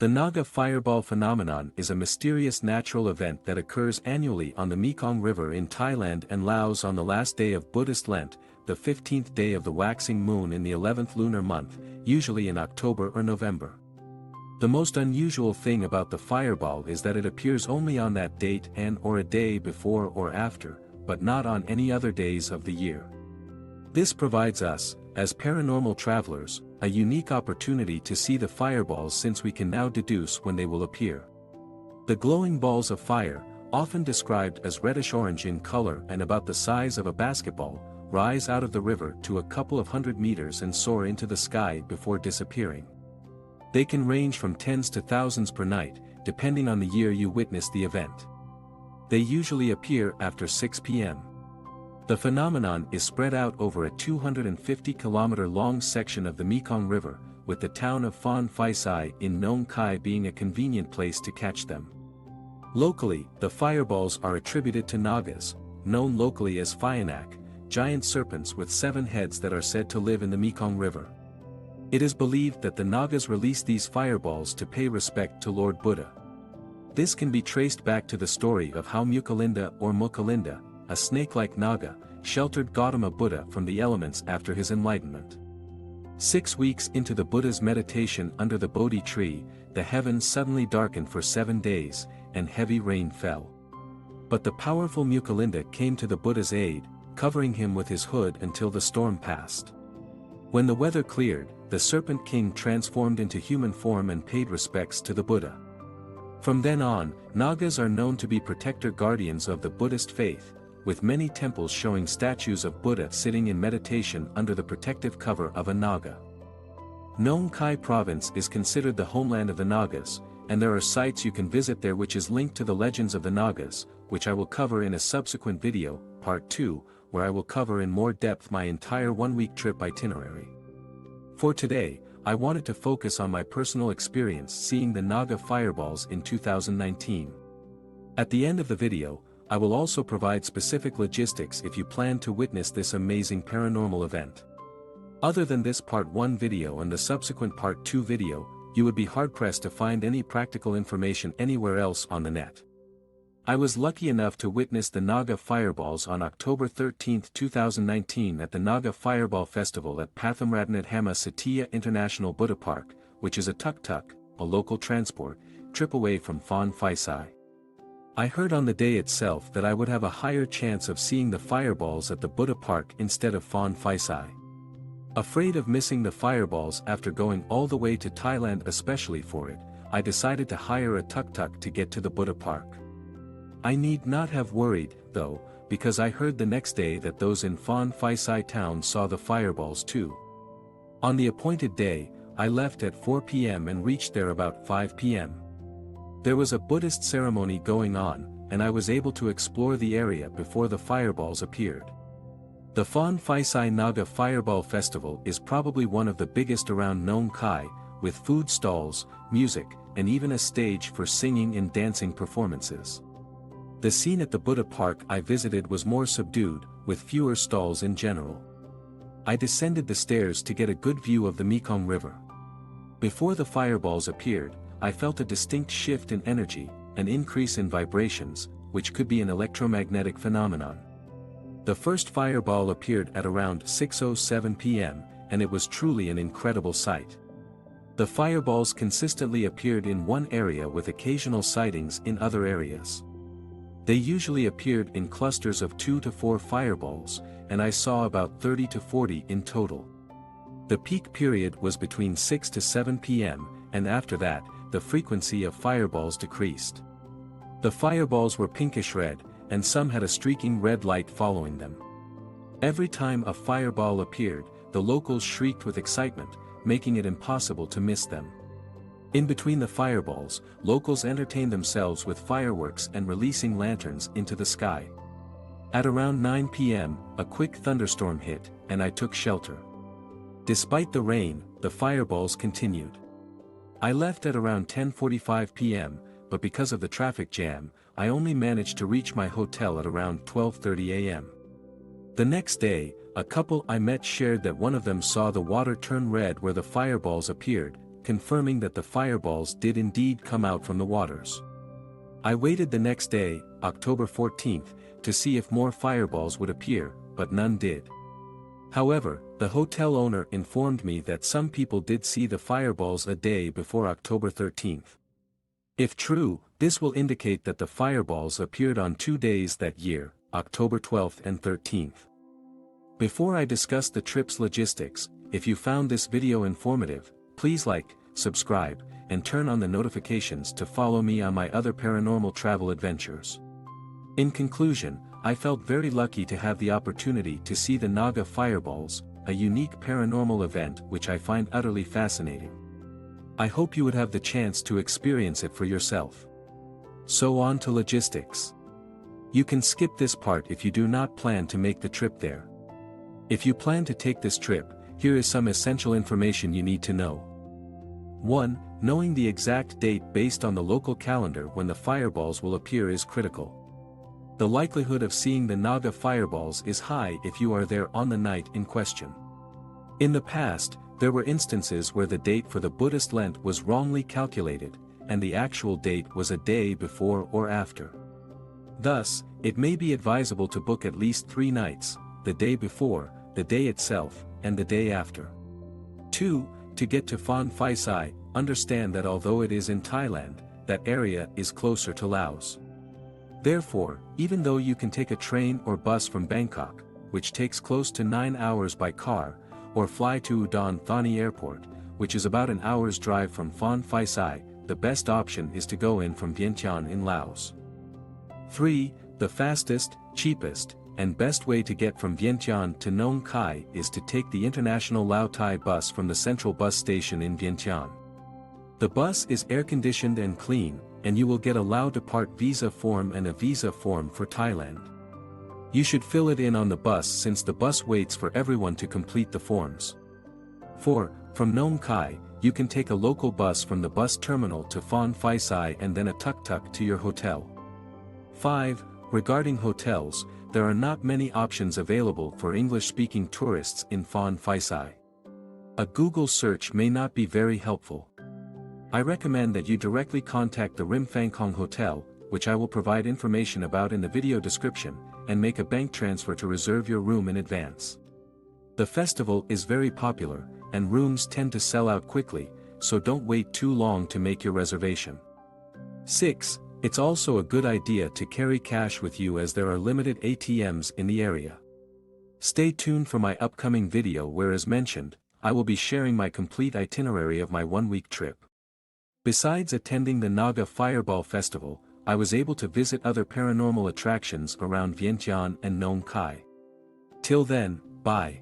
The Naga fireball phenomenon is a mysterious natural event that occurs annually on the Mekong River in Thailand and Laos on the last day of Buddhist Lent, the 15th day of the waxing moon in the 11th lunar month, usually in October or November. The most unusual thing about the fireball is that it appears only on that date and/or a day before or after, but not on any other days of the year. This provides us, as paranormal travelers, a unique opportunity to see the fireballs since we can now deduce when they will appear. The glowing balls of fire, often described as reddish-orange in color and about the size of a basketball, rise out of the river to a couple of hundred meters and soar into the sky before disappearing. They can range from tens to thousands per night, depending on the year you witness the event. They usually appear after 6 p.m. The phenomenon is spread out over a 250-kilometer-long section of the Mekong River, with the town of Phon Phisai in Nong Khai being a convenient place to catch them. Locally, the fireballs are attributed to Nagas, known locally as Phyanak, giant serpents with 7 heads that are said to live in the Mekong River. It is believed that the Nagas release these fireballs to pay respect to Lord Buddha. This can be traced back to the story of how Mukalinda or Mukalinda, a snake-like Naga, sheltered Gautama Buddha from the elements after his enlightenment. 6 weeks into the Buddha's meditation under the Bodhi tree, the heavens suddenly darkened for 7 days, and heavy rain fell. But the powerful Mukalinda came to the Buddha's aid, covering him with his hood until the storm passed. When the weather cleared, the Serpent King transformed into human form and paid respects to the Buddha. From then on, Nagas are known to be protector guardians of the Buddhist faith, with many temples showing statues of Buddha sitting in meditation under the protective cover of a Naga. Nong Khai province is considered the homeland of the Nagas, and there are sites you can visit there which is linked to the legends of the Nagas, which I will cover in a subsequent video, part 2, where I will cover in more depth my entire 1-week trip itinerary. For today, I wanted to focus on my personal experience seeing the Naga fireballs in 2019. At the end of the video, I will also provide specific logistics if you plan to witness this amazing paranormal event. Other than this part 1 video and the subsequent part 2 video, you would be hard-pressed to find any practical information anywhere else on the net. I was lucky enough to witness the Naga fireballs on October 13, 2019 at the Naga Fireball Festival at Pathamratnat Hama Satya International Buddha Park, which is a tuk-tuk, a local transport, trip away from Phon Phisai. I heard on the day itself that I would have a higher chance of seeing the fireballs at the Buddha Park instead of Phon Phisai. Afraid of missing the fireballs after going all the way to Thailand especially for it, I decided to hire a tuk-tuk to get to the Buddha Park. I need not have worried, though, because I heard the next day that those in Phon Phisai town saw the fireballs too. On the appointed day, I left at 4 p.m. and reached there about 5 p.m. There was a Buddhist ceremony going on, and I was able to explore the area before the fireballs appeared. The Phon Phisai Naga Fireball Festival is probably one of the biggest around Nong Khai, with food stalls, music, and even a stage for singing and dancing performances. The scene at the Buddha Park I visited was more subdued, with fewer stalls in general. I descended the stairs to get a good view of the Mekong River. Before the fireballs appeared, I felt a distinct shift in energy, an increase in vibrations, which could be an electromagnetic phenomenon. The first fireball appeared at around 6:07 p.m., and it was truly an incredible sight. The fireballs consistently appeared in one area with occasional sightings in other areas. They usually appeared in clusters of 2 to 4 fireballs, and I saw about 30 to 40 in total. The peak period was between 6 to 7 p.m., and after that, the frequency of fireballs decreased. The fireballs were pinkish-red, and some had a streaking red light following them. Every time a fireball appeared, the locals shrieked with excitement, making it impossible to miss them. In between the fireballs, locals entertained themselves with fireworks and releasing lanterns into the sky. At around 9 p.m., a quick thunderstorm hit, and I took shelter. Despite the rain, the fireballs continued. I left at around 10:45 p.m., but because of the traffic jam, I only managed to reach my hotel at around 12:30 a.m. The next day, a couple I met shared that one of them saw the water turn red where the fireballs appeared, confirming that the fireballs did indeed come out from the waters. I waited the next day, October 14th, to see if more fireballs would appear, but none did. However, the hotel owner informed me that some people did see the fireballs a day before October 13th. If true, this will indicate that the fireballs appeared on 2 days that year, October 12th and 13th. Before I discuss the trip's logistics, if you found this video informative, please like, subscribe, and turn on the notifications to follow me on my other paranormal travel adventures. In conclusion, I felt very lucky to have the opportunity to see the Naga fireballs, a unique paranormal event which I find utterly fascinating. I hope you would have the chance to experience it for yourself. So on to logistics. You can skip this part if you do not plan to make the trip there. If you plan to take this trip, here is some essential information you need to know. 1. Knowing the exact date based on the local calendar when the fireballs will appear is critical. The likelihood of seeing the Naga fireballs is high if you are there on the night in question. In the past, there were instances where the date for the Buddhist Lent was wrongly calculated, and the actual date was a day before or after. Thus, it may be advisable to book at least 3 nights, the day before, the day itself, and the day after. 2. To get to Phon Phisai, understand that although it is in Thailand, that area is closer to Laos. Therefore, even though you can take a train or bus from Bangkok, which takes close to 9 hours by car, or fly to Udon Thani Airport, which is about an hour's drive from Phon Phisai, the best option is to go in from Vientiane in Laos. 3. The fastest, cheapest, and best way to get from Vientiane to Nong Khai is to take the International Lao Thai bus from the central bus station in Vientiane. The bus is air-conditioned and clean, and you will get a Lao Depart visa form and a visa form for Thailand. You should fill it in on the bus since the bus waits for everyone to complete the forms. 4. From Nong Khai, you can take a local bus from the bus terminal to Phon Phisai and then a tuk-tuk to your hotel. 5. Regarding hotels, there are not many options available for English-speaking tourists in Phon Phisai. A Google search may not be very helpful. I recommend that you directly contact the Rimfangkhong Hotel, which I will provide information about in the video description, and make a bank transfer to reserve your room in advance. The festival is very popular, and rooms tend to sell out quickly, so don't wait too long to make your reservation. 6. It's also a good idea to carry cash with you as there are limited ATMs in the area. Stay tuned for my upcoming video where, as mentioned, I will be sharing my complete itinerary of my 1-week trip. Besides attending the Naga Fireball Festival, I was able to visit other paranormal attractions around Vientiane and Nong Khai. Till then, bye.